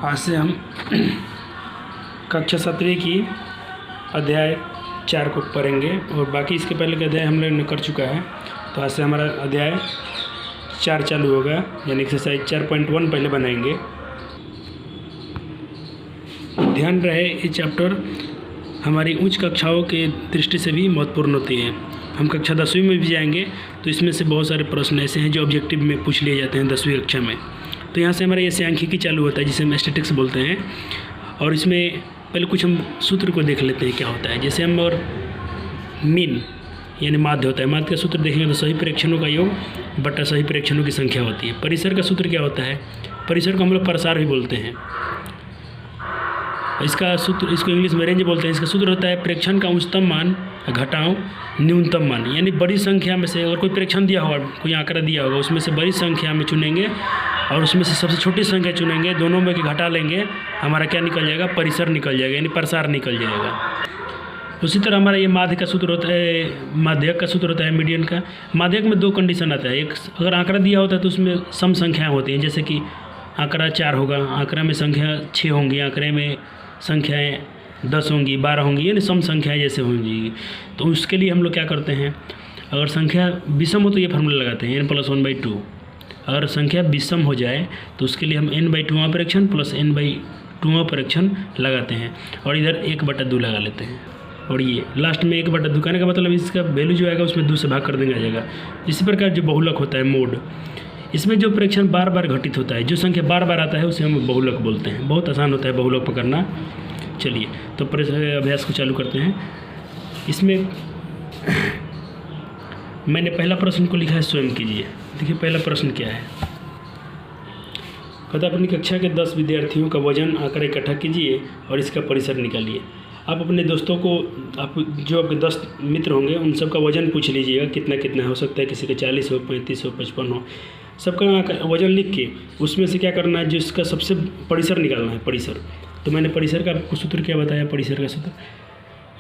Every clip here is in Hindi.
आज से हम कक्षा 7वीं की अध्याय 4 को पढ़ेंगे और बाकी इसके पहले का अध्याय हम लोग ने कर चुका है। तो आज से हमारा अध्याय 4 चालू होगा, यानी एक्सरसाइज 4.1 पहले बनाएंगे। ध्यान रहे ये चैप्टर हमारी उच्च कक्षाओं के दृष्टि से भी महत्वपूर्ण होती है। हम कक्षा 10वीं में भी जाएंगे तो इसमें से बहुत सारे प्रश्न ऐसे हैं जो ऑब्जेक्टिव में पूछ लिए जाते हैं 10वीं कक्षा में। तो यहाँ से हमारा ये सांख्यिकी चालू होता है जिसे हम स्टैटिस्टिक्स बोलते हैं। और इसमें पहले कुछ हम सूत्र को देख लेते हैं क्या होता है। जैसे हम और मीन यानी माध्य होता है। माध्य का सूत्र देखेंगे तो सही प्रेक्षणों का योग बटा सही प्रेक्षणों की संख्या होती है। परिसर का सूत्र क्या होता है? परिसर को हम लोग प्रसार भी बोलते हैं। इसका सूत्र, इसको इंग्लिश में रेंज बोलते हैं। इसका सूत्र होता है प्रेक्षण का उच्चतम मान घटाओ न्यूनतम मान, यानी बड़ी संख्या में से अगर कोई प्रेक्षण दिया होगा, कोई आंकड़ा दिया होगा, उसमें से बड़ी संख्या में चुनेंगे और उसमें से सबसे छोटी संख्या चुनेंगे, दोनों में के घटा लेंगे, हमारा क्या निकल जाएगा? परिसर निकल जाएगा, यानी प्रसार निकल जाएगा। उसी तरह हमारा ये माध्यक का सूत्र होता है, माध्यक का सूत्र होता है मीडियन का। माध्यक में 2 कंडीशन आता है। एक, अगर आंकड़ा दिया होता है तो उसमें सम संख्याएँ होती हैं, जैसे कि आंकड़ा 4 होगा, आंकड़ा में संख्या 6 होंगी, आंकड़े में संख्याएँ 10 होंगी, 12 होंगी, यानी सम संख्याएँ जैसे होंगी। तो उसके लिए हम लोग क्या करते हैं, अगर संख्या विषम हो तो ये फार्मूला लगाते हैं n+1/2। अगर संख्या विषम हो जाए तो उसके लिए हम n/2वां परीक्षण प्लस n/2वां परीक्षण लगाते हैं और इधर 1/2 लगा लेते हैं। और ये लास्ट में 1/2 कहने का मतलब इसका वैल्यू जो आएगा उसमें 2 से भाग कर देंगे आ जाएगा। इसी प्रकार जो बहुलक होता है मोड, इसमें जो परीक्षण बार बार घटित होता है, जो संख्या बार बार आता है उसे हम बहुलक बोलते हैं। बहुत आसान होता है बहुलक पकड़ना। चलिए तो अभ्यास को चालू करते हैं। इसमें मैंने पहला प्रश्न को लिखा है स्वयं कीजिए। देखिए पहला प्रश्न क्या है, कहता अपनी कक्षा के 10 विद्यार्थियों का वजन आंकड़ा इकट्ठा कीजिए और इसका परिसर निकालिए। आप अपने दोस्तों को, आप जो आपके 10 मित्र होंगे उन सब का वजन पूछ लीजिएगा, कितना कितना हो सकता है, किसी का 40 हो, 35 हो, 55 हो, सबका वजन लिख के उसमें से क्या करना है, जिसका सबसे परिसर निकालना है, परिसर। तो मैंने परिसर का आपको सूत्र क्या बताया? परिसर का सूत्र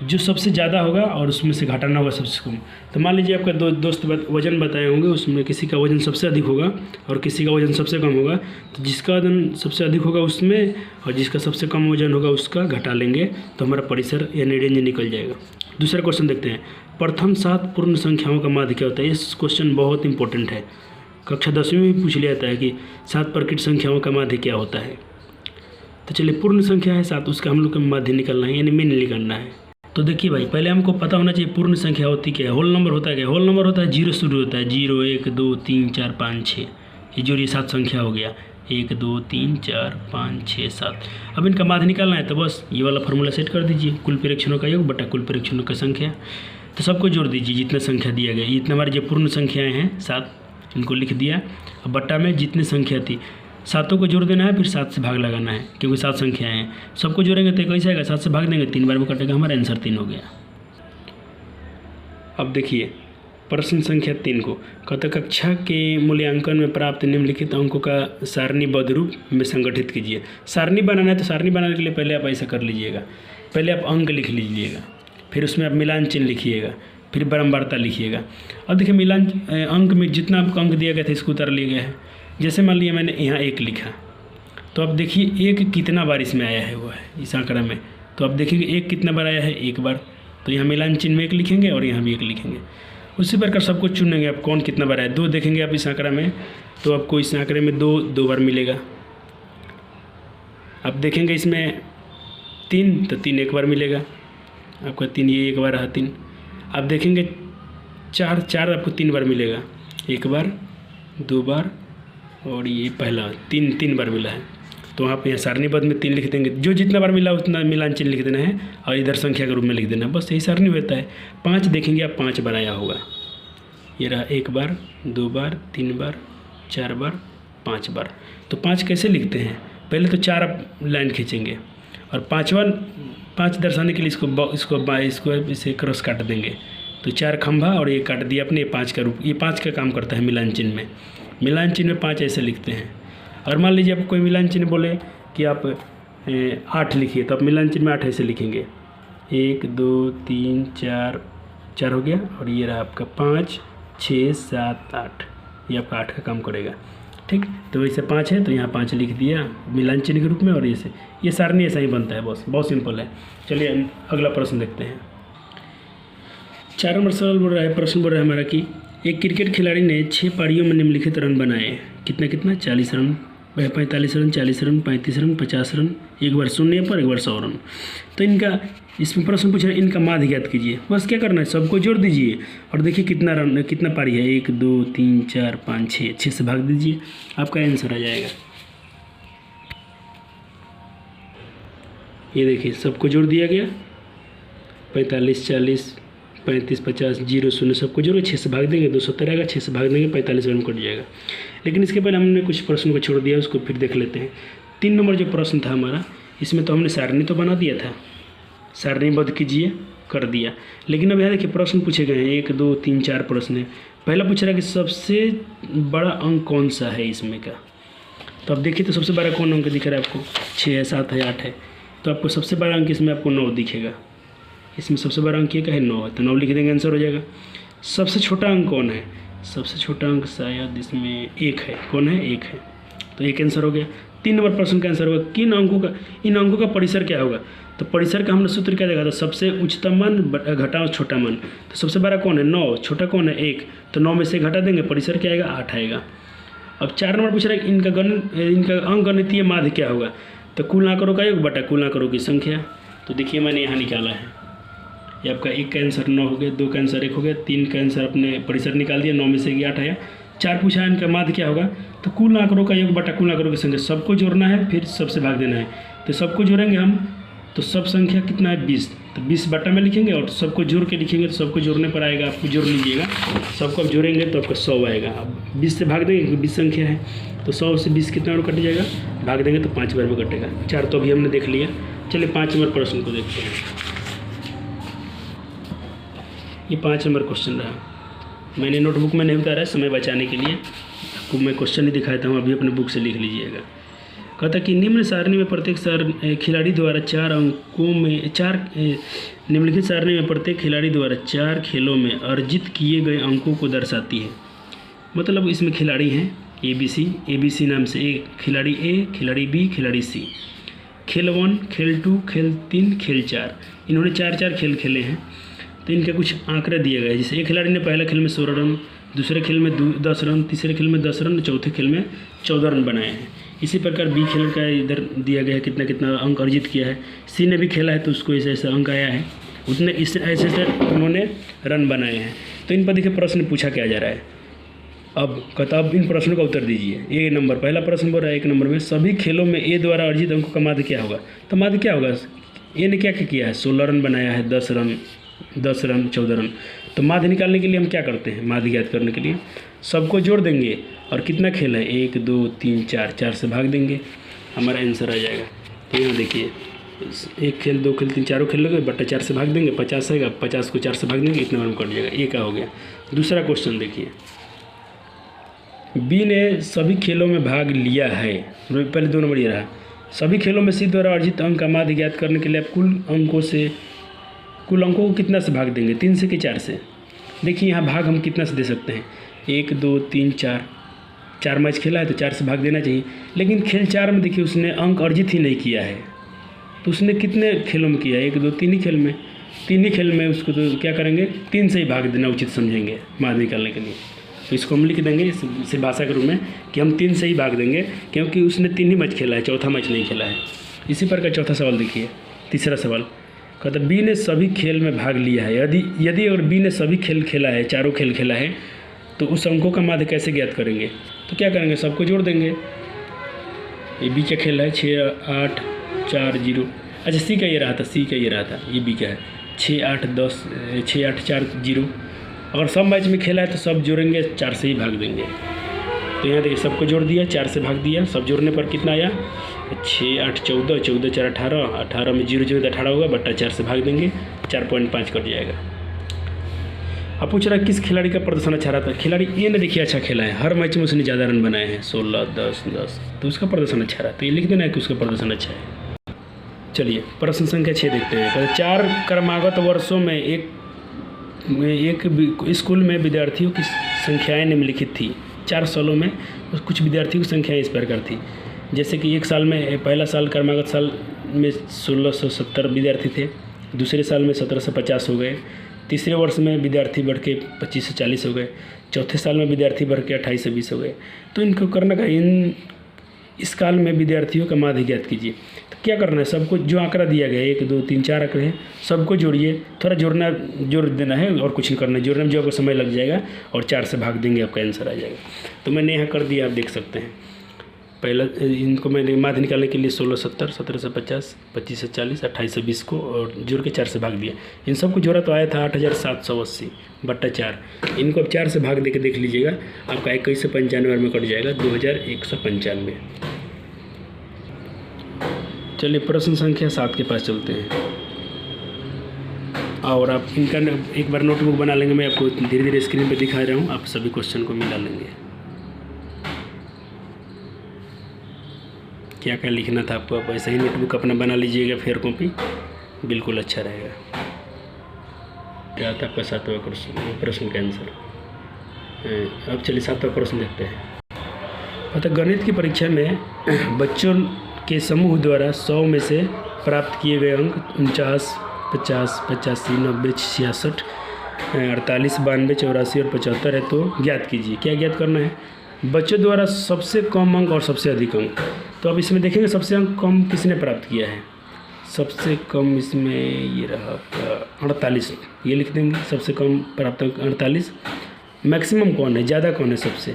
जो सबसे ज़्यादा होगा और उसमें से घटाना होगा सबसे कम। तो मान लीजिए आपका 2 दोस्त वजन बताए होंगे, उसमें किसी का वजन सबसे अधिक होगा और किसी का वजन सबसे कम होगा। तो जिसका वजन सबसे अधिक होगा उसमें और जिसका सबसे कम वजन होगा उसका घटा लेंगे तो हमारा परिसर यानी रेंज निकल जाएगा। दूसरा क्वेश्चन देखते हैं, प्रथम 7 पूर्ण संख्याओं का माध्य क्या होता है? इस क्वेश्चन बहुत इंपॉर्टेंट है, कक्षा 10वीं में भी पूछ लिया जाता है कि 7 प्रकृत संख्याओं का माध्य क्या होता है। तो चलिए पूर्ण संख्या है 7, उसका हम लोग का माध्य निकालना है, यानी मीन निकालना है। तो देखिए भाई, पहले हमको पता होना चाहिए पूर्ण संख्या होती क्या है। होल नंबर होता है क्या? होल नंबर होता है 0 शुरू होता है, 0 1 2 3 4 5 6, ये जो ये 7 संख्या हो गया, 1 2 3 4 5 6 7। अब इनका माध्य निकालना है तो बस ये वाला फार्मूला सेट कर दीजिए, कुल परीक्षणों का योग बटा कुल परीक्षणों का संख्या। तो सबको जोड़ दीजिए जितना संख्या दिया गया, इतने हमारी जो पूर्ण संख्याएँ हैं 7, इनको लिख दिया। अब बट्टा में जितनी संख्या थी 7 को जोड़ देना है, फिर 7 से भाग लगाना है, क्योंकि 7 संख्याएँ हैं। सबको जोड़ेंगे तो कैसे आएगा? 7 से भाग देंगे, 3 बार में कटेगा, हमारा आंसर 3 हो गया। अब देखिए प्रश्न संख्या 3 को कहता कक्षा के मूल्यांकन में प्राप्त निम्नलिखित अंकों का सारणीबद्ध रूप में संगठित कीजिए। सारणी बनाना है तो सारणी बनाने के लिए पहले आप ऐसा कर लीजिएगा, पहले आप अंक लिख लीजिएगा, फिर उसमें आप मिलान चिन्ह लिखिएगा, फिर बारंबारता लिखिएगा। अब देखिए मिलान अंक में जितना आपको अंक दिया गया था इसको उतार लिया गया है। जैसे मान लिया मैंने यहाँ 1 लिखा, तो अब देखिए 1 कितना बार इसमें आया है वो है इस आंकड़ा में। तो अब देखिए 1 कितना बार आया है? 1 बार। तो यहाँ मिलान चिन्ह में 1 लिखेंगे और यहाँ भी 1 लिखेंगे। उसी प्रकार सब कुछ चुनेंगे आप कौन कितना बार आया। 2 देखेंगे आप इस आंकड़ा में तो आपको इस आंकड़े में 2 बार मिलेगा। आप देखेंगे इसमें 3 तो 3 1 बार मिलेगा आपका, 3 ये 1 बार रहा 3। आप देखेंगे 4 आपको 3 बार मिलेगा, 1 बार 2 बार और ये पहला 3 बार मिला है। तो आप यहाँ सारणीबद्ध में 3 लिख देंगे, जो जितना बार मिला उतना मिलान चिन्ह लिख देना है और इधर संख्या के रूप में लिख देना है, बस यही सारणी होता है। 5 देखेंगे आप 5 बार आया होगा, ये रहा 1 बार 2 बार 3 बार 4 बार 5 बार। तो 5 कैसे लिखते हैं? पहले तो 4 आप लाइन खींचेंगे और 5 दर्शाने के लिए इसको इसे क्रॉस काट देंगे। तो 4 खंभा और ये काट दिया अपने 5 का रूप, ये 5 का काम करता है मिलान चिन्ह में। मिलान चिन्ह में 5 ऐसे लिखते हैं। और मान लीजिए आप कोई मिलान चिन्ह बोले कि आप 8 लिखिए, तो आप मिलान चिन्ह में 8 ऐसे लिखेंगे, 1 2 3 4 हो गया और ये रहा आपका 5 6 7 8, ये आपका 8 का काम करेगा। ठीक। तो वैसे 5 है तो यहाँ 5 लिख दिया मिलान चिन्ह के रूप में, और ये सारणी ऐसा ही बनता है बस, बहुत सिंपल है। चलिए अगला प्रश्न देखते हैं। 4 नंबर सवाल बोल रहा है, प्रश्न बोल रहा है हमारा कि एक क्रिकेट खिलाड़ी ने 6 पारियों में निम्नलिखित रन बनाए, कितना 40 run, 45 run, 40 run, 35 run, 50 run, एक बार 0 पर, एक बार 100 रन। तो इनका इसमें प्रश्न पूछ रहा है इनका माध्य ज्ञात कीजिए। बस क्या करना है, सबको जोड़ दीजिए और देखिए कितना रन, कितना पारी है, 1 2 3 4 5 6, 6 से भाग दीजिए, आपका आंसर आ जाएगा। ये देखिए सबको जोड़ दिया गया, 45 40 35 50 0 0 सबको जोड़ो, 6 से भाग देंगे 270 आएगा, 6 से भाग देंगे 45 रन कट जाएगा। लेकिन इसके पहले हमने कुछ प्रश्न को छोड़ दिया, उसको फिर देख लेते हैं। 3 नंबर जो प्रश्न था हमारा, इसमें तो हमने सारणी तो बना दिया था, सारणीबद्ध कीजिए, कर दिया। लेकिन अब यहाँ देखिए प्रश्न पूछे गए हैं, 1 2 3 4 प्रश्न है। पहला पूछ रहा है कि सबसे बड़ा अंक कौन सा है इसमें का। तो अब देखिए तो सबसे बड़ा कौन अंक दिख रहा है आपको, 6 है, 7 है, 8 है। तो आपको सबसे बड़ा अंक इसमें आपको 9 दिखेगा। इसमें सबसे बड़ा अंक ये का है 9 है, तो 9 लिख देंगे, आंसर हो जाएगा। सबसे छोटा अंक कौन है, सबसे छोटा अंक शायद इसमें 1 है। कौन है, 1 है, तो 1 आंसर हो गया। 3 नंबर प्रश्न का आंसर होगा किन अंकों का, इन अंकों का परिसर क्या होगा। तो परिसर का हमने सूत्र क्या देखा था, सबसे उच्चतम मान घटाओ छोटा मान। तो सबसे बड़ा कौन है 9, छोटा कौन है 1, तो 9 में से घटा देंगे, परिसर क्या आएगा 8 आएगा। अब 4 नंबर पूछ रहा है इनका अंकगणितीय माध्य क्या होगा। तो कुल आंकड़ों का योग बटा कुल आंकड़ों की संख्या। तो देखिए मैंने यहाँ निकाला है, ये आपका 1 का आंसर 9 हो गया, 2 का आंसर 1 हो गया, 3 का आंसर अपने परिसर निकाल दिया, 9 में से 8 आया। 4 पूछा इनका माध्य क्या होगा, तो कुल आंकड़ों का योग बटा कुल आंकड़ों की संख्या, सबको जोड़ना है फिर सबसे भाग देना है। तो सबको जोड़ेंगे हम, तो सब संख्या कितना है 20, तो 20 बटा में लिखेंगे और सबको जोड़ के लिखेंगे, तो सबको जोड़ने पर आएगा, आपको जोड़ लीजिएगा, सबको आप जोड़ेंगे तो आपका 100 आएगा। अब 20 से भाग देंगे, 20 संख्या है, तो 100 से 20 कितना और कट जाएगा, भाग देंगे तो 5 बार में कटेगा। 4 तो अभी हमने देख लिया। चलिए 5 नंबर प्रश्न को देखते हैं। ये 5 नंबर क्वेश्चन रहा, मैंने नोटबुक में नहीं उतारा, समय बचाने के लिए आपको मैं क्वेश्चन नहीं दिखाता हूँ, अभी अपने बुक से लिख लीजिएगा। कहता कि निम्न सारणी में प्रत्येक खिलाड़ी द्वारा 4 अंकों में निम्नलिखित सारणी में प्रत्येक खिलाड़ी द्वारा 4 खेलों में अर्जित किए गए अंकों को दर्शाती है। मतलब इसमें खिलाड़ी हैं ABC नाम से, एक खिलाड़ी A, खिलाड़ी B, खिलाड़ी C। खेल 1, खेल 2, खेल 3, खेल 4, इन्होंने 4 खेल खेले हैं। तो इनके कुछ आंकड़े दिए गए, जैसे एक खिलाड़ी ने पहले खेल में 16 रन, दूसरे खेल में 10 रन, तीसरे खेल में 10 रन, चौथे खेल में 14 रन बनाए हैं। इसी प्रकार बी खेल का इधर दिया गया है कितना अंक अर्जित किया है। सी ने भी खेला है तो उसको ऐसा अंक आया है, उसने इस ऐसे उन्होंने रन बनाए हैं। तो इन पर देखिए प्रश्न पूछा क्या जा रहा है। अब कहता अब इन प्रश्नों का उत्तर दीजिए। ए नंबर पहला प्रश्न बोल रहा है, 1 नंबर में सभी खेलों में ए द्वारा अर्जित अंकों का माध्य क्या होगा। तो माध्य क्या होगा, ए ने क्या किया है, 16 रन बनाया है, 10 रन 14 रन। तो माध्य निकालने के लिए हम क्या करते हैं, माध्य ज्ञात करने के लिए सबको जोड़ देंगे और कितना खेल है 1 2 3 4 से भाग देंगे, हमारा आंसर आ जाएगा। तो यहाँ देखिए 1 खेल 2 खेल 3 4 खेल लोगे बट्टा 4 से भाग देंगे, 50 आएगा, 50 को 4 से भाग देंगे, इतना रन कट जाएगा। ये क्या हो गया। दूसरा क्वेश्चन देखिए, बी ने सभी खेलों में भाग लिया है, पहले 2 नंबर ये रहा, सभी खेलों में सी द्वारा अर्जित अंक का माध्य ज्ञात करने के लिए आप कुल अंकों को कितना से भाग देंगे, 3 से कि 4 से। देखिए यहाँ भाग हम कितना से दे सकते हैं, 1 2 3 4 मैच खेला है तो 4 से भाग देना चाहिए। लेकिन खेल 4 में देखिए उसने अंक अर्जित ही नहीं किया है, तो उसने कितने खेलों में किया है, 1 2 3 ही खेल में, 3 ही खेल में उसको तो क्या करेंगे 3 से ही भाग देना उचित समझेंगे माध्य निकालने के लिए। तो इसको हम लिख देंगे इस भाषा के रूप में कि हम 3 से ही भाग देंगे, क्योंकि उसने 3 ही मैच खेला है, चौथा मैच नहीं खेला है। इसी प्रकार चौथा सवाल देखिए, तीसरा सवाल कहता बी ने सभी खेल में भाग लिया है। यदि और बी ने सभी खेल खेला है, 4 खेल खेला है, तो उस अंकों का माध्य कैसे ज्ञात करेंगे। तो क्या करेंगे, सबको जोड़ देंगे। ये बी का खेल है 6 8 4 0, अच्छा सी का ये रहा था, ये बी का है 6 8 4 0। अगर सब मैच में खेला है तो सब जोड़ेंगे, 4 से ही भाग देंगे। तो यहाँ देखिए सबको जोड़ दिया, 4 से भाग दिया, सब जोड़ने पर कितना आया 6 8 14, 14 4 18, 18 में 0 0 18 होगा, बट्टा 4 से भाग देंगे, 4.5 कट जाएगा। अब पूछ रहा है किस खिलाड़ी का प्रदर्शन अच्छा रहा था। खिलाड़ी ए ने देखिए अच्छा खेला है, हर मैच में उसने ज़्यादा रन बनाए हैं, 16 10 10, तो उसका प्रदर्शन अच्छा रहा। तो ये लिख देना है कि उसका प्रदर्शन अच्छा है। चलिए प्रश्न संख्या 6 देखते हैं। 4 क्रमागत वर्षों में एक स्कूल में विद्यार्थियों की संख्याएं निम्नलिखित थी। 4 सालों में कुछ विद्यार्थियों की संख्या इस प्रकार थी, जैसे कि एक साल में पहला साल क्रमागत साल में 1670 विद्यार्थी थे, दूसरे साल में 1750 हो गए, तीसरे वर्ष में विद्यार्थी बढ़ के 25 से 40 हो गए, चौथे साल में विद्यार्थी बढ़ के 28 से 20 हो गए। तो इनको करना का इस काल में विद्यार्थियों का माध्य ज्ञात कीजिए। तो क्या करना है, सबको जो आंकड़ा दिया गया है 1 2 3 4 आंकड़े हैं, सबको जोड़िए। थोड़ा जोड़ देना है और कुछ नहीं करना है, जोड़ने में जो आपको समय लग जाएगा और 4 से भाग देंगे, आपका आंसर आ जाएगा। तो मैंने यहाँ कर दिया, आप देख सकते हैं। पहला इनको मैंने माध्य निकालने के लिए 1670, 1750, 25 से 40, 28 से 20 को और जोड़ के 4 से भाग दिया। इन सबको जोड़ा तो आया था 8780 बट्टा 4। इनको अब 4 से भाग दे के देख लीजिएगा, आपका 21 से 95 में कट जाएगा 2195। चलिए प्रश्न संख्या 7 के पास चलते हैं। और आप इनका एक बार नोटबुक बना लेंगे, मैं आपको धीरे धीरे स्क्रीन पे दिखा रहा हूँ, आप सभी क्वेश्चन को मिला लेंगे। क्या क्या लिखना था आपको, आप ऐसे ही नोटबुक अपना बना लीजिएगा, फेयर कॉपी बिल्कुल अच्छा रहेगा। क्या था आपका 7वां प्रश्न का आंसर। अब चलिए 7वां प्रश्न देखते हैं। अतः गणित की परीक्षा में बच्चों के समूह द्वारा 100 में से प्राप्त किए गए अंक 49, 50, 85, 90, 66, 48, 92, 84 और 75 है। तो ज्ञात कीजिए। क्या ज्ञात करना है, बच्चों द्वारा सबसे कम अंक और सबसे अधिक अंक। तो अब इसमें देखेंगे सबसे अंक कम किसने प्राप्त किया है। सबसे कम इसमें ये रहा आपका 48, ये लिख देंगे। सबसे कम प्राप्त अंक 48। मैक्सिमम कौन है, ज़्यादा कौन है सबसे,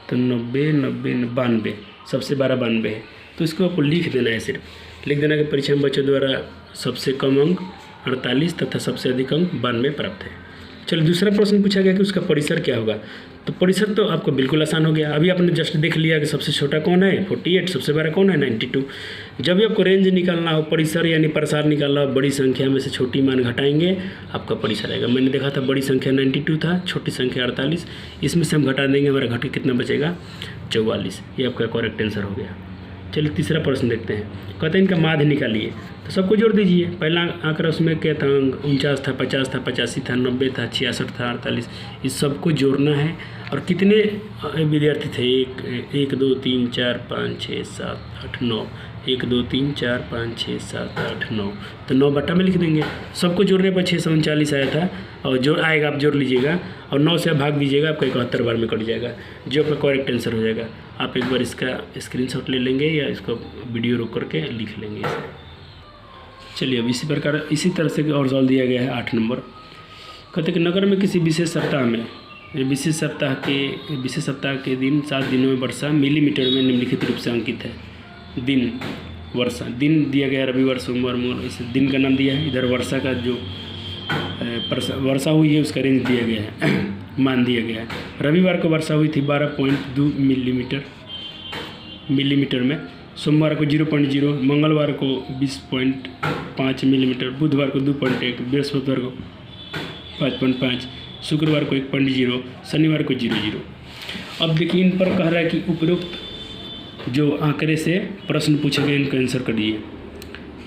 तो 90, 90, 92, सबसे 92 है। तो इसको आपको लिख देना है, सिर्फ लिख देना कि परीक्षा में बच्चों द्वारा सबसे कम अंक 48 तथा सबसे अधिक अंक 92 प्राप्त है। चलिए दूसरा प्रश्न पूछा गया कि उसका परिसर क्या होगा। तो परिसर तो आपको बिल्कुल आसान हो गया। अभी आपने जस्ट देख लिया कि सबसे छोटा कौन है 48, सबसे बड़ा कौन है 92। जब भी आपको रेंज निकालना हो, परिसर यानी प्रसार निकालना हो, बड़ी संख्या में से छोटी मान घटाएंगे, आपका परिसर आएगा। मैंने देखा था बड़ी संख्या 92 था, छोटी संख्या 48, इसमें से हम घटा देंगे, हमारा घट के कितना बचेगा 44। ये आपका करेक्ट आंसर हो गया। चलिए तीसरा प्रश्न देखते हैं। कहते हैं इनका माध्य निकालिए। तो सबको जोड़ दीजिए। पहला आंकड़ा उसमें क्या था, 49 था, 50 था, 85 था, 90 था, 66 था, 48। इस सबको जोड़ना है। और कितने विद्यार्थी थे, 1 2 3 4 5 6 7 8 9, 1 2 3 4 5 6 7 8 9, तो 9 बट्टा में लिख देंगे। सबको जोड़ने पर 639 आया था, और जो आएगा आप जोड़ लीजिएगा और 9 से भाग दीजिएगा, आपका 71 बार में कट जाएगा, जो आपका करेक्ट आंसर हो जाएगा। आप एक बार इसका स्क्रीनशॉट ले लेंगे या इसको वीडियो रोक करके लिख लेंगे इसे। चलिए अब इसी प्रकार इसी तरह से और सवाल दिया गया है 8 नंबर। कहते कि नगर में किसी विशेष सप्ताह के दिन 7 दिनों में वर्षा मिलीमीटर में निम्नलिखित रूप से अंकित है। दिन, वर्षा, दिन दिया गया रविवार, सोमवार, मंगलवार, इस दिन का नाम दिया है। इधर वर्षा का जो वर्षा हुई है उसका रेंज दिया गया है, मान दिया गया है। रविवार को वर्षा हुई थी 12.2 मिलीमीटर में, सोमवार को 0.0, मंगलवार को 20.5 मिलीमीटर, बुधवार को 2.1, बृहस्पतिवार को 5.5, शुक्रवार को 1.0, शनिवार को 0.0। अब देखिए इन पर कह रहा है कि उपरोक्त जो आंकड़े से प्रश्न पूछे गए इनका आंसर करिए।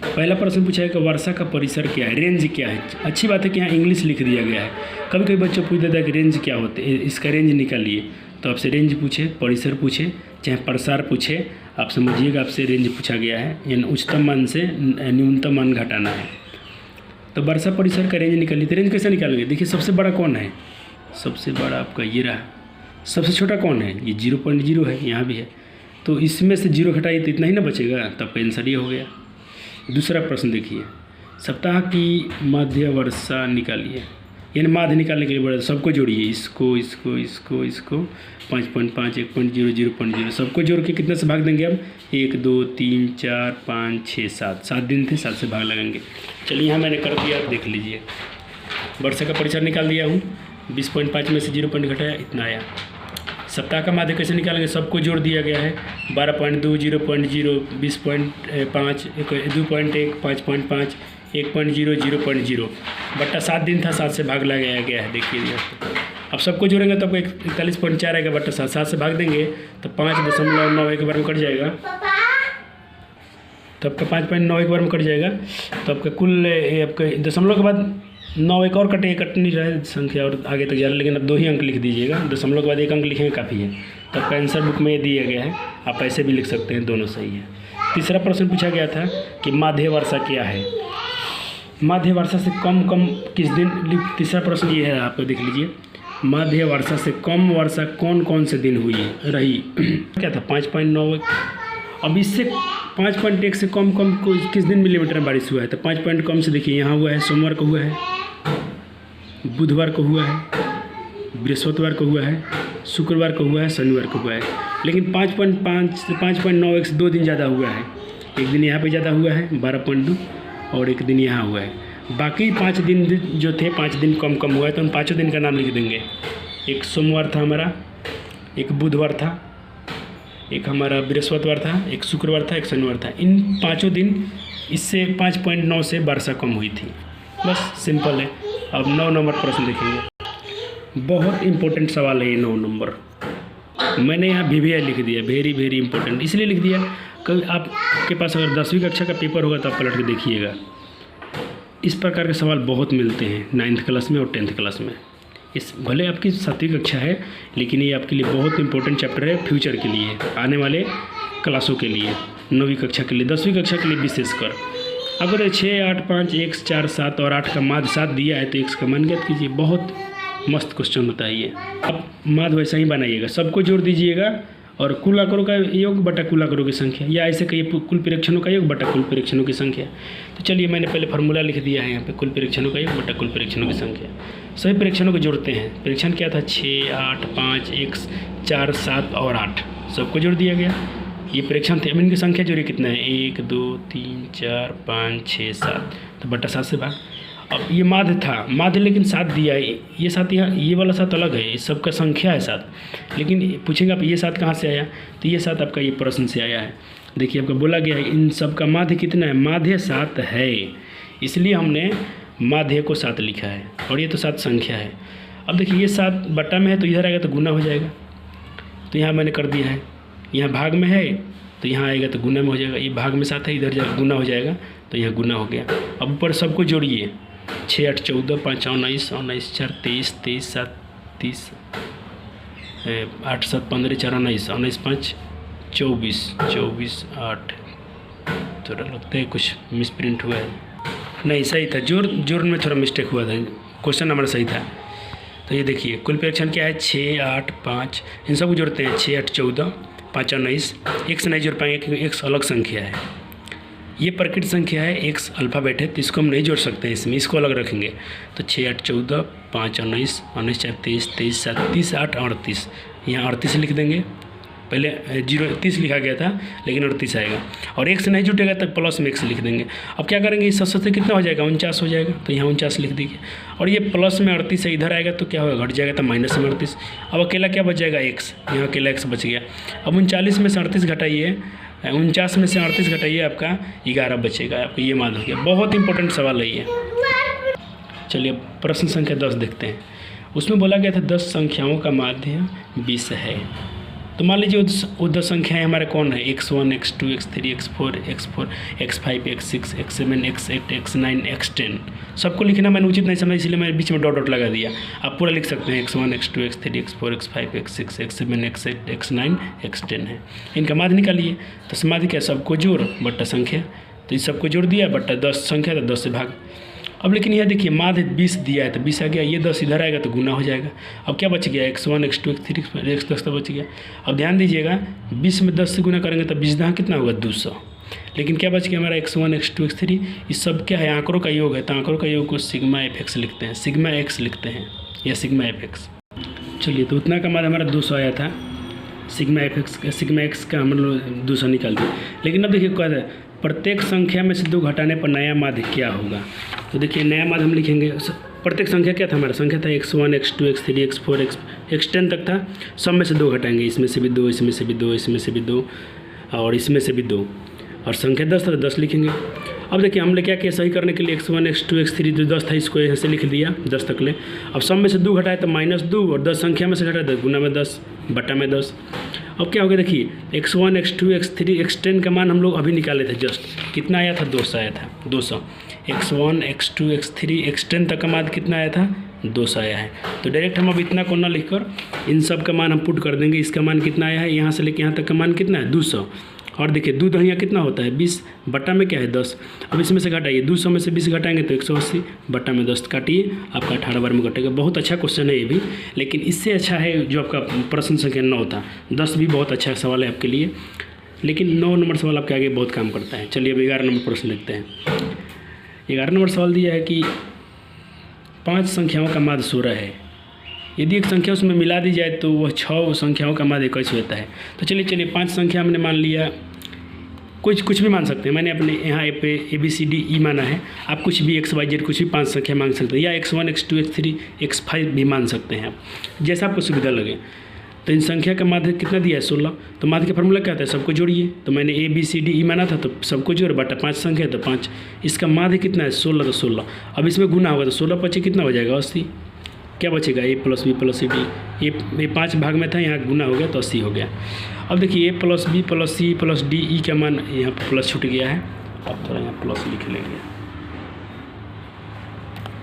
पहला प्रश्न पूछा है कि वर्षा का परिसर क्या है, रेंज क्या है। अच्छी बात है कि यहाँ इंग्लिश लिख दिया गया है। कभी कभी बच्चों पूछ देता है कि रेंज क्या होते हैं, इसका रेंज निकालिए। तो आपसे रेंज पूछे, परिसर पूछे, चाहे प्रसार पूछे, आप समझिएगा आपसे रेंज पूछा गया है, यानी उच्चतम मान से न्यूनतम मान घटाना है। तो वर्षा परिसर का रेंज निकालिए। तो रेंज कैसे निकालेंगे, देखिए सबसे बड़ा कौन है, सबसे बड़ा आपका ये रहा। सबसे छोटा कौन है, ये 0.0 है, यहाँ भी है। तो इसमें से 0 घटाइए तो इतना ही ना बचेगा, तब का आंसर ये हो गया। दूसरा प्रश्न देखिए, सप्ताह की माध्य वर्षा निकालिए, यानी माध्य निकालने के लिए बड़ा सबको जोड़िए, इसको इसको इसको इसको 5.5, 1.0, 0.0, सबको जोड़ के कितने से भाग देंगे अब 1 2 3 4 5 6 7, 7 दिन थे, 7 से भाग लगाएंगे। चलिए यहाँ मैंने कर दिया, आप देख लीजिए। वर्षा का परिसर निकाल दिया हूँ, 20.5 में से 0 पॉइंट घटाया, इतना आया। सप्ताह का माध्य कैसे निकालेंगे, सबको जोड़ दिया गया है, 12.2, 0.0, 20.5, 2.1, 5.5, 1.0, 0.0, बट्टा 7 दिन था, 7 से भाग लगाया गया है। देखिए अब सबको जोड़ेंगे तो आपको 41.4 आएगा, बट्टा 7, 7 से भाग देंगे तो 5.9 एक बार में कट जाएगा, तो आपका 5.9 एक बार में कट जाएगा। तो आपका कुल आपका दशमलव के बाद 9 एक और कट नहीं रहा है संख्या और आगे तक जा रहा है, लेकिन अब 2 ही अंक लिख दीजिएगा। दशमलव के बाद 1 अंक लिखेंगे काफ़ी है। तो आपका आंसर बुक में ये दिया गया है, आप ऐसे भी लिख सकते हैं, दोनों सही है। तीसरा प्रश्न पूछा गया था कि माध्य वर्षा क्या है। माध्य वर्षा से कम किस दिन, तीसरा प्रश्न ये है, आप देख लीजिए। माध्य वर्षा से कम वर्षा कौन कौन से दिन हुई रही क्या था 5.91। अब इससे 5.1 से कम किस दिन मिलीमीटर बारिश हुआ है। तो 5 पॉइंट कम से देखिए यहाँ हुआ है, सोमवार को हुआ है, बुधवार को हुआ है, बृहस्पतिवार को हुआ है, शुक्रवार को हुआ है, शनिवार को हुआ है। लेकिन 5.5 से 5.91 से 2 दिन ज़्यादा हुआ है। एक दिन यहाँ पे ज़्यादा हुआ है 12.2 और एक दिन यहाँ हुआ है। बाकी 5 दिन जो थे 5 दिन कम हुआ है, तो उन 5 दिन का नाम लिख देंगे। एक सोमवार था हमारा, एक बुधवार था, एक हमारा बृहस्पतिवार था, एक शुक्रवार था, एक शनिवार था। इन 5 दिन इससे 5.9 से वर्षा कम हुई थी। बस सिंपल है। अब 9 नंबर प्रश्न देखेंगे। बहुत इंपॉर्टेंट सवाल है ये 9 नंबर। मैंने यहाँ VVI लिख दिया, वेरी इंपॉर्टेंट इसलिए लिख दिया, कल आपके पास अगर 10वीं कक्षा का पेपर होगा तो आप पलट के देखिएगा। इस प्रकार के सवाल बहुत मिलते हैं 9th क्लास में और 10th क्लास में। इस भले आपकी 7वीं कक्षा है, लेकिन ये आपके लिए बहुत इंपॉर्टेंट चैप्टर है फ्यूचर के लिए, आने वाले क्लासों के लिए, 9वीं कक्षा के लिए, 10वीं कक्षा के लिए विशेषकर। अगर 6, 8, 5, x, 4, 7 और 8 का माध्य 7 दिया है तो x का मान ज्ञात कीजिए। बहुत मस्त क्वेश्चन होता है ये। अब माध्य वैसा ही बनाइएगा, सबको जोड़ दीजिएगा और कुल आंकड़ों का योग बटा कुल आंकड़ों की संख्या, या ऐसे कहिए कुल परीक्षणों का योग बटा कुल परीक्षणों की संख्या। तो चलिए मैंने पहले फार्मूला लिख दिया है यहाँ पे, कुल परीक्षणों का योग बटा कुल परीक्षणों की संख्या। सभी परीक्षणों को जोड़ते हैं। परीक्षण क्या था 6, 8, 5, x, 4, 7 और 8 सबको जोड़ दिया गया। ये परीक्षण थे। अब इनकी संख्या जोड़िए कितना है 1, 2, 3, 4, 5, 6, 7, तो बटा 7 से भाग। अब ये माध्य था, माध्य लेकिन 7 दिया है। ये 7 यहाँ, ये वाला 7 अलग है, ये सबका संख्या है 7। लेकिन पूछेंगे आप ये 7 कहाँ से आया, तो ये 7 आपका ये प्रश्न से आया है। देखिए आपका बोला गया है इन सब का माध्य कितना है, माध्य 7 है, इसलिए हमने माध्य को 7 लिखा है। और ये तो 7 संख्या है। अब देखिए ये 7 बटा में है तो इधर आएगा तो गुना हो जाएगा, तो यहाँ मैंने कर दिया है। यहाँ भाग में है तो यहाँ आएगा तो गुना में हो जाएगा। ये भाग में 7 है, इधर जाएगा गुना हो जाएगा, तो यहाँ गुना हो गया। अब ऊपर सबको जोड़िए 6, 8, 14, 5, 19, 19, 4, 23, 23, 7, 30, 8, 7, 15, 4, 19, 19, 5, 24, 24, 8। थोड़ा लगता है कुछ मिसप्रिंट हुआ है, नहीं सही था, जोड़ में थोड़ा मिस्टेक हुआ था, क्वेश्चन हमारा सही था। तो ये देखिए कुल परीक्षण क्या है 6, 8, 5, इन सबको जोड़ते हैं 6, 8, 14, 5, 19। x नहीं जोड़ पाएंगे क्योंकि x अलग संख्या है, ये प्रकृत संख्या है, x अल्फ़ाबेट है, तो इसको हम नहीं जोड़ सकते हैं इसमें, इसको अलग रखेंगे। तो 6, 8, 14, 5, 19, 19, 4, 23, 23, 7, 30, 8, 38, यहाँ 38 लिख देंगे। पहले 30 लिखा गया था लेकिन 38 आएगा, और x नहीं जुटेगा तो प्लस में x लिख देंगे। अब क्या करेंगे, इस 700 से कितना हो जाएगा 49 हो जाएगा, तो यहाँ 49 लिख दीजिए। और ये प्लस में 38 से इधर आएगा तो क्या होगा, घट जाएगा, तो माइनस में 38। अब अकेला क्या बच जाएगा x, यहाँ अकेला x बच गया। अब 39 में से 38 घटाइए, 49 में से 38 घटाइए, आपका 11 बचेगा। आपको ये मान लीजिए, बहुत इंपॉर्टेंट सवाल है ये। चलिए प्रश्न संख्या 10 देखते हैं। उसमें बोला गया था 10 संख्याओं का माध्य 20 है। तो मान लीजिए वो 10 संख्याएँ हमारे कौन है, x1, x2, x3, x4, x5, x6, x7, x8, x9, x10। सबको लिखना मैंने उचित नहीं समझा, इसलिए मैं बीच में डॉट लगा दिया। आप पूरा लिख सकते हैं x1, x2, x3, x4, x5, x6, x7, x8, x9, x10 है। इनका माध्य निकालिए। तो माध्य क्या, सबको जोड़ बट्टा संख्या, तो इस सबको जोड़ दिया बट्टा 10 संख्या, तो 10 से भाग। अब लेकिन यह देखिए माध्य 20 दिया है तो 20 आ गया, ये 10 इधर आएगा तो गुना हो जाएगा। अब क्या बच गया, x1, x2, x3, x10 तो बच गया। अब ध्यान दीजिएगा 20 में 10 से गुना करेंगे तो 20 दहाँ कितना होगा 200। लेकिन क्या बच गया हमारा x1, x2, x3, इस सब क्या है, आंकड़ों का योग है, तो आंकड़ों का योग को सिग्मा fx लिखते हैं, सिग्मा x लिखते हैं या सिग्मा fx। चलिए तो उतना का माध्य हमारा 200 आया था, सिग्मा x का हम लोग 200 निकाल दिए। लेकिन अब देखिए क्या है, प्रत्येक संख्या में से 2 घटाने पर नया माध्य क्या होगा। तो देखिए नया माध्य हम लिखेंगे, प्रत्येक संख्या क्या था, हमारा संख्या था x1, x2, x3, x4, x10 तक था। सब में से 2 घटाएंगे, इसमें से भी 2, इसमें से भी 2, इसमें से भी 2 और इसमें से भी 2, और संख्या 10 था तो 10 लिखेंगे। अब देखिए हमने क्या किया, सही करने के लिए x1, x2, x3 जो 10 था इसको यहाँ से लिख दिया 10 तक ले। अब सब में से 2 घटाए तो -2, और 10 संख्या में से घटाए तो गुना में 10 बटा में 10। अब क्या हो गया, देखिए x1, x2, x3, x10 का मान हम लोग अभी निकाले थे, जस्ट कितना आया था 200 आया था, 200। x1 x2 x3 x10 तक का मान कितना आया था 200 आया है। तो डायरेक्ट हम अब इतना को ना लिखकर इन सब का मान हम पुट कर देंगे। इसका मान कितना आया है, यहाँ से लेके यहाँ तक का मान कितना है 200। और देखिए दूध यहाँ कितना होता है 20 बट्टा में क्या है 10। अब इसमें से घटाइए 200 में से 20 घटाएंगे तो 180 बट्टा में 10 काटिए, आपका 18 बार में घटेगा। बहुत अच्छा क्वेश्चन है ये भी, लेकिन इससे अच्छा है जो आपका प्रश्न संख्या 9 था। 10 भी बहुत अच्छा सवाल है आपके लिए, लेकिन 9 नंबर सवाल आपके आगे बहुत काम करता है। चलिए अब 11 नंबर प्रश्न लिखते हैं। 11 नंबर सवाल दिया है कि 5 संख्याओं का माध्य 16 है। यदि एक संख्या उसमें मिला दी जाए तो वह 6 संख्याओं का माध्य 21 होता है। तो चलिए 5 संख्या हमने मान लिया, कुछ भी मान सकते हैं। मैंने अपने यहाँ पे ABCDE माना है, आप कुछ भी XYZ कुछ भी 5 संख्या मांग सकते हैं, या X1 X2 X3 X5 भी मान सकते हैं आप, जैसा आपको सुविधा लगे। तो इन संख्या का माध्य कितना दिया है 16। तो माध्य का फॉर्मूला क्या होता है, सबको जोड़िए। तो मैंने ABCDE माना था तो सबको जोड़ बटा 5 संख्या तो 5, इसका माध्य कितना है 16 तो 16। अब इसमें गुना होगा तो 16 पचे कितना हो जाएगा 80। क्या बचेगा A + B + C D, ये 5 भाग में था, यहाँ गुना हो गया तो 80 हो गया। अब देखिए A + B + C + D E का मान यहाँ पर प्लस छूट गया है। अब थोड़ा यहाँ प्लस लिख लेंगे,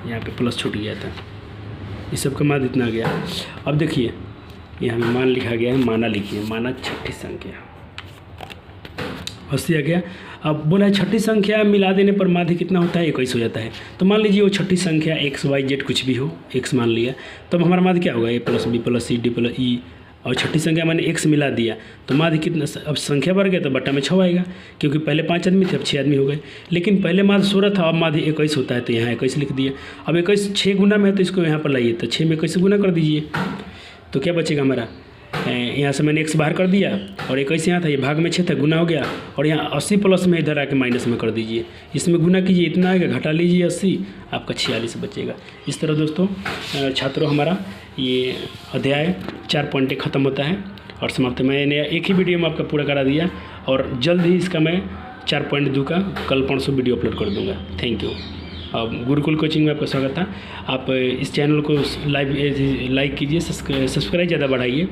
यहाँ पे प्लस छूट गया था, इस सब का मान इतना गया। अब देखिए यहाँ में मान लिखा गया है, माना लिखिए, माना छठी संख्या 80 आ गया। अब बोला है छठी संख्या मिला देने पर माध्य कितना होता है 21 हो जाता है। तो मान लीजिए वो छठी संख्या XYZ कुछ भी हो, x मान लिया, तब हमारा माध्य क्या होगा A + B + C D + E, और छठी संख्या मैंने x मिला दिया तो माध्य कितना, अब संख्या बढ़ गया तो बट्टा में 6 आएगा, क्योंकि पहले 5 आदमी थे अब 6 आदमी हो गए। लेकिन पहले माध्य 16 था, अब माध्य 21 होता है तो यहाँ 21 लिख दिया। अब 21 6 गुना में है तो इसको यहाँ पर लाइए, तो 6 में 21 गुना कर दीजिए तो क्या बचेगा हमारा, यहाँ से मैंने x बाहर कर दिया और 21 यहाँ था, ये भाग में 6 था, गुना हो गया। और यहाँ 80 प्लस में इधर आके माइनस में कर दीजिए, इसमें गुना कीजिए, इतना आएगा, घटा लीजिए 80, आपका 46 बचेगा। इस तरह दोस्तों छात्रों हमारा ये अध्याय 4 पॉइंटें ख़त्म होता है और समाप्त। मैंने एक ही वीडियो में आपका पूरा करा दिया और जल्द ही इसका मैं 4 पॉइंट दूँगा, कल परसों वीडियो अपलोड कर दूँगा। Thank you. गुरुकुल कोचिंग में आपका स्वागत है। आप इस चैनल को लाइक कीजिए, सब्सक्राइब ज़्यादा बढ़ाइए,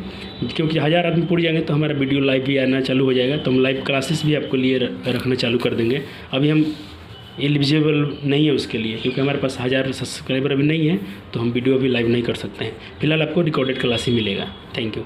क्योंकि 1000 आदमी पूरी जाएंगे तो हमारा वीडियो लाइव भी आना चालू हो जाएगा, तो हम लाइव क्लासेस भी आपको लिए रखना चालू कर देंगे। अभी हम एलिजिबल नहीं है उसके लिए, क्योंकि हमारे पास 1000 सब्सक्राइबर अभी नहीं है, तो हम वीडियो अभी लाइव नहीं कर सकते हैं। फिलहाल आपको रिकॉर्डेड क्लास ही मिलेगा। Thank you.